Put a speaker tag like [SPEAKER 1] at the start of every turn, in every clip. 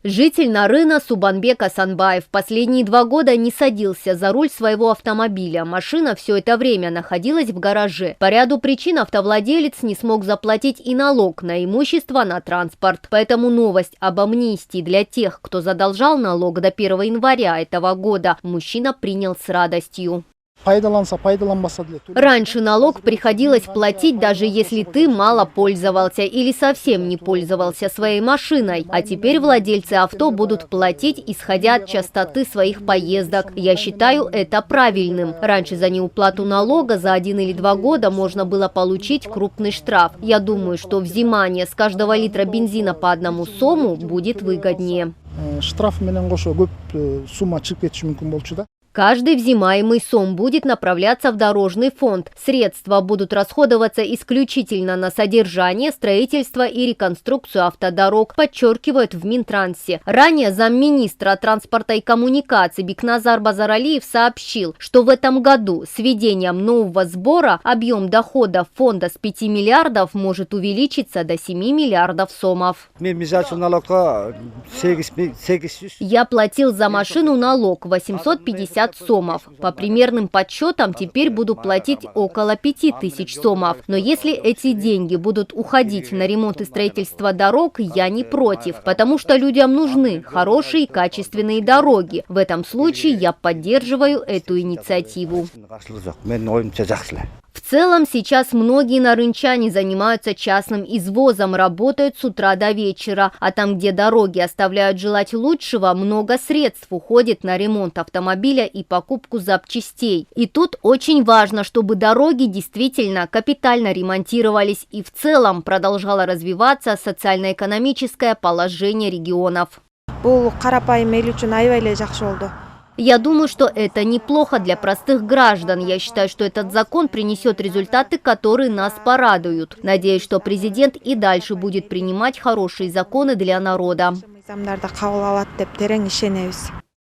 [SPEAKER 1] Житель Нарына Субанбек Асанбаев последние 2 года не садился за руль своего автомобиля. Машина все это время находилась в гараже. По ряду причин автовладелец не смог заплатить и налог на имущество на транспорт. Поэтому новость об амнистии для тех, кто задолжал налог до 1 января этого года, мужчина принял с радостью. Раньше налог приходилось платить, даже если ты мало пользовался или совсем не пользовался своей машиной. А теперь владельцы авто будут платить, исходя от частоты своих поездок. Я считаю это правильным. Раньше за неуплату налога за 1 или 2 года можно было получить крупный штраф. Я думаю, что взимание с каждого литра бензина по 1 сому будет выгоднее. Каждый взимаемый сом будет направляться в дорожный фонд. Средства будут расходоваться исключительно на содержание, строительство и реконструкцию автодорог, подчеркивают в Минтрансе. Ранее замминистра транспорта и коммуникаций Бекназар Базаралиев сообщил, что в этом году с введением нового сбора объем доходов фонда с 5 миллиардов может увеличиться до 7 миллиардов сомов. Я платил за машину налог 850 сомов. По примерным подсчетам теперь буду платить около 5000 сомов. Но если эти деньги будут уходить на ремонт и строительство дорог, я не против, потому что людям нужны хорошие и качественные дороги. В этом случае я поддерживаю эту инициативу. В целом сейчас многие нарынчане занимаются частным извозом, работают с утра до вечера, а там, где дороги оставляют желать лучшего, много средств уходит на ремонт автомобиля и покупку запчастей. И тут очень важно, чтобы дороги действительно капитально ремонтировались и в целом продолжало развиваться социально-экономическое положение регионов. Я думаю, что это неплохо для простых граждан. Я считаю, что этот закон принесет результаты, которые нас порадуют. Надеюсь, что президент и дальше будет принимать хорошие законы для народа.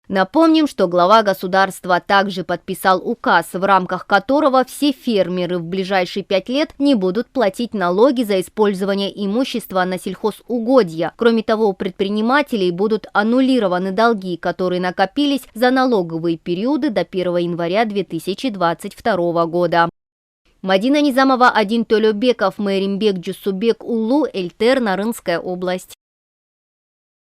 [SPEAKER 1] Напомним, что глава государства также подписал указ, в рамках которого все фермеры в ближайшие 5 лет не будут платить налоги за использование имущества на сельхозугодья. Кроме того, у предпринимателей будут аннулированы долги, которые накопились за налоговые периоды до 1 января 2022 года. Мадина Низамова, Адин Толёбеков, Мэримбек Джусубек Улу, Эльтер, Нарынская область.